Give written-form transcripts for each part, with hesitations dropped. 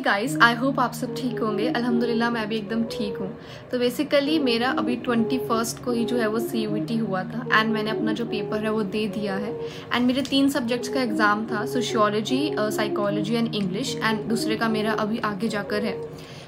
Guys, I hope आप सब ठीक होंगे। अल्हम्दुलिल्लाह मैं भी एकदम ठीक हूँ। तो बेसिकली मेरा अभी 21 को ही जो है वो CUET हुआ था एंड मैंने अपना जो पेपर है वो दे दिया है। एंड मेरे 3 सब्जेक्ट्स का एग्ज़ाम था, sociology, psychology and English, and दूसरे का मेरा अभी आगे जाकर है।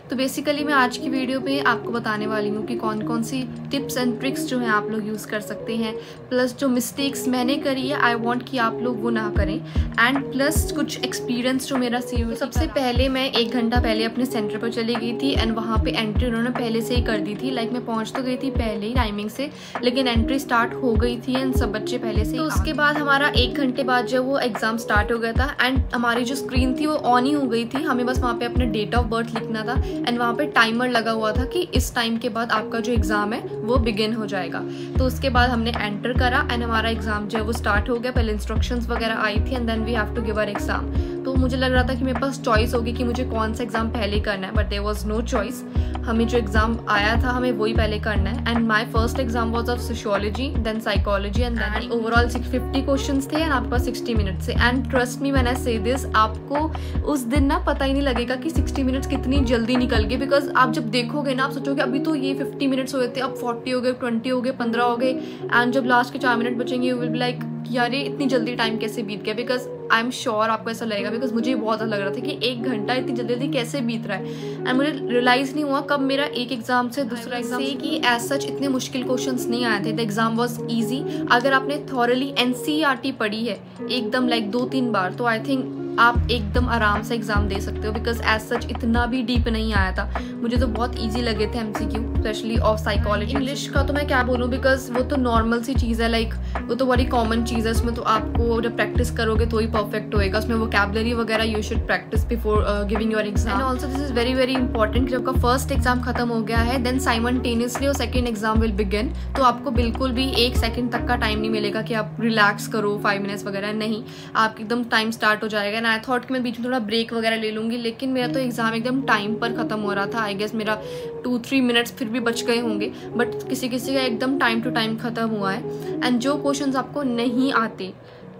तो बेसिकली मैं आज की वीडियो पे आपको बताने वाली हूँ कि कौन कौन सी टिप्स एंड ट्रिक्स जो हैं आप लोग यूज़ कर सकते हैं, प्लस जो मिस्टेक्स मैंने करी है आई वांट कि आप लोग वो ना करें, एंड प्लस कुछ एक्सपीरियंस जो मेरा CUET। सबसे पहले मैं 1 घंटा पहले अपने सेंटर पर चली गई थी एंड वहाँ पे एंट्री उन्होंने पहले से ही कर दी थी। लाइक मैं पहुँच तो गई थी पहले ही टाइमिंग से, लेकिन एंट्री स्टार्ट हो गई थी एंड सब बच्चे पहले से। तो उसके बाद हमारा 1 घंटे बाद जब वो एग्ज़ाम स्टार्ट हो गया था एंड हमारी जो स्क्रीन थी वो ऑन ही हो गई थी। हमें बस वहाँ पे अपना डेट ऑफ बर्थ लिखना था एंड वहाँ पे टाइमर लगा हुआ था कि इस टाइम के बाद आपका जो एग्ज़ाम है वो बिगिन हो जाएगा। तो उसके बाद हमने एंटर करा एंड हमारा एग्ज़ाम जो है वो स्टार्ट हो गया। पहले इंस्ट्रक्शंस वगैरह आई थी and then we have to give our exam. तो मुझे लग रहा था कि मेरे पास चॉइस होगी कि मुझे कौन सा एग्ज़ाम पहले करना है, but there was no choice. हमें जो एग्ज़ाम आया था हमें वही पहले करना है। And my first exam was of sociology, then psychology and then overall 50 questions थे एंड आपके पास 60 मिनट्स से। And trust me when I say this, आपको उस दिन ना पता ही नहीं लगेगा कि 60 मिनट्स कितनी जल्दी निकल गए। बिकॉज आप जब देखोगे ना आप सोचोगे अभी तो ये 50 मिनट्स हुए थे, अब 40 हो गए, 20 हो गए, 15 हो गए, एंड जब लास्ट के 4 मिनट बचेंगे यू विल बी लाइक यार ये इतनी जल्दी टाइम कैसे बीत गया। बिकॉज आई एम श्योर आपको ऐसा लगेगा, बिकॉज मुझे बहुत ज़्यादा लग रहा था कि 1 घंटा इतनी जल्दी जल्दी कैसे बीत रहा है। एंड मुझे रियलाइज़ नहीं हुआ कब मेरा एक एग्जाम से दूसरा एग्जाम से कि एज सच इतने मुश्किल क्वेश्चंस नहीं आए थे। The exam was easy. अगर आपने थॉरली NCERT पढ़ी है एकदम लाइक 2-3 बार, तो आई थिंक आप एकदम आराम से एग्जाम दे सकते हो। बिकॉज एज सच इतना भी डीप नहीं आया था। मुझे तो बहुत ईजी लगे थे MCQ, specially of psychology. English का तो मैं क्या बोलूँ, बिकॉज वो तो नॉर्मल सी चीज़ है, लाइक वो तो बड़ी कॉमन चीज़ है। उसमें तो आपको जब प्रैक्टिस करोगे तो ही परफेक्ट होएगा। उसमें वोकैबुलरी वगैरह you should practice before giving your exam. And also this is very very important, जब आपका फर्स्ट एग्जाम खत्म हो गया है देन साइमल्टेनियसली और सेकेंड एग्जाम विल बिगिन। तो आपको बिल्कुल भी 1 सेकेंड तक का टाइम नहीं मिलेगा कि आप रिलैक्स करो 5 मिनट्स वगैरह, नहीं, आप एकदम टाइम स्टार्ट हो जाएगा। एंड आई थॉट कि मैं बीच में थोड़ा ब्रेक वगैरह ले लूँगी, लेकिन मेरा तो एग्जाम एकदम टाइम पर ख़त्म हो रहा था। आई गेस मेरा 2-3 मिनट्स फिर भी बच गए होंगे, बट किसी किसी का एकदम टाइम टू टाइम ख़त्म हुआ है। एंड जो क्वेश्चंस आपको नहीं आते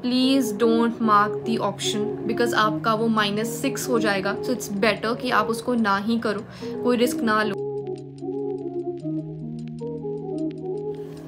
please don't mark the option, because आपका वो -6 हो जाएगा। सो इट्स बेटर कि आप उसको ना ही करो, कोई रिस्क ना लो।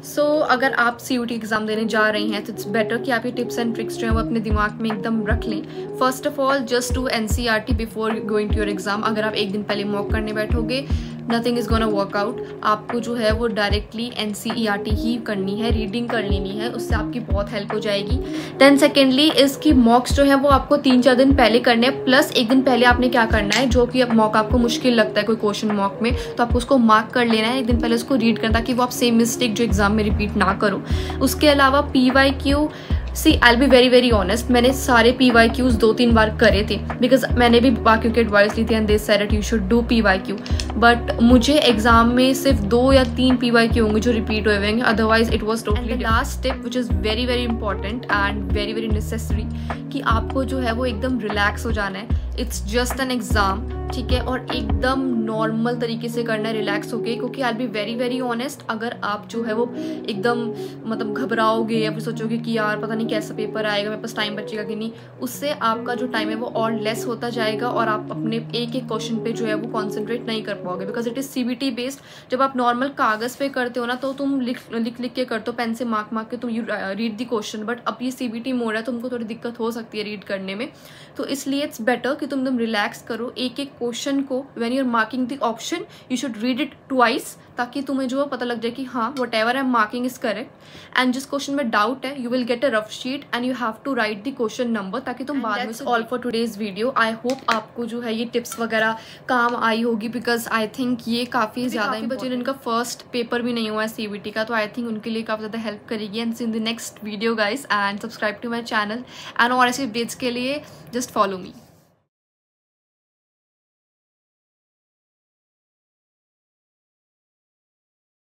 सो अगर आप CUET एग्ज़ाम देने जा रही हैं तो इट्स बेटर कि आप ये टिप्स एंड ट्रिक्स जो है वो अपने दिमाग में एकदम रख लें। First of all just do NCERT before going to your exam. अगर आप 1 दिन पहले मॉक करने बैठोगे nothing is gonna work out. आपको जो है वो डायरेक्टली NCERT ही करनी है, रीडिंग कर लेनी है, उससे आपकी बहुत हेल्प हो जाएगी। देन सेकेंडली इसकी मॉक्स जो है वो आपको 3-4 दिन पहले करने हैं, प्लस 1 दिन पहले आपने क्या करना है, जो कि अब मॉक आपको मुश्किल लगता है कोई क्वेश्चन मॉक में, तो आपको उसको मार्क कर लेना है। 1 दिन पहले उसको रीड करना ताकि वो आप सेम मिस्टेक जो एग्जाम में रिपीट ना करो। उसके अलावा PYQ, see I be very very honest, मैंने सारे PYQs 2-3 बार करे थे, बिकॉज मैंने भी बाकी की एडवाइस ली थी and they said that you should do PYQ। But मुझे एग्जाम में सिर्फ 2 या 3 PYQ होंगे जो रिपीट हुए होंगे, otherwise it was totally. Last step which is very very important and very very necessary, कि आपको जो है वो एकदम रिलैक्स हो जाना है। इट्स जस्ट एन एग्ज़ाम, ठीक है, और एकदम नॉर्मल तरीके से करना है, रिलैक्स होके। क्योंकि आई बी वेरी वेरी ऑनेस्ट, अगर आप जो है वो एकदम मतलब घबराओगे या फिर सोचोगे कि यार पता नहीं कैसा पेपर आएगा, मेरे पास टाइम बचेगा कि नहीं, उससे आपका जो टाइम है वो और लेस होता जाएगा और आप अपने एक एक क्वेश्चन पे जो है वो कॉन्सेंट्रेट नहीं कर पाओगे। Because it is CBT based. जब आप नॉर्मल कागज़ पे करते हो ना तो तुम लिख के करते हो, पेन से मार्क के तुम you read the question, but अब ये CBT मोड है, तुमको थोड़ी दिक्कत हो सकती है रीड करने में। तो इसलिए इट्स बेटर कि तुम एकदम रिलैक्स करो। एक एक क्वेश्चन को when you are marking the option you should read it twice, ताकि तुम्हें जो पता लग जाए कि हाँ whatever I am marking is correct. And जिस क्वेश्चन में डाउट है you will get a rough sheet and you have to write the question number, ताकि तुम बाद में। All for today's video. I hope आपको जो है ये टिप्स वगैरह काम आई होगी, बिकॉज आई थिंक ये काफ़ी ज़्यादा बच्चे जिनका फर्स्ट पेपर भी नहीं हुआ है CUET का, तो आई थिंक उनके लिए काफ़ी ज़्यादा हेल्प करेगी। And see in the next video guys, and subscribe to my channel, and और ऐसे अपडेट्स के लिए जस्ट फॉलो मी।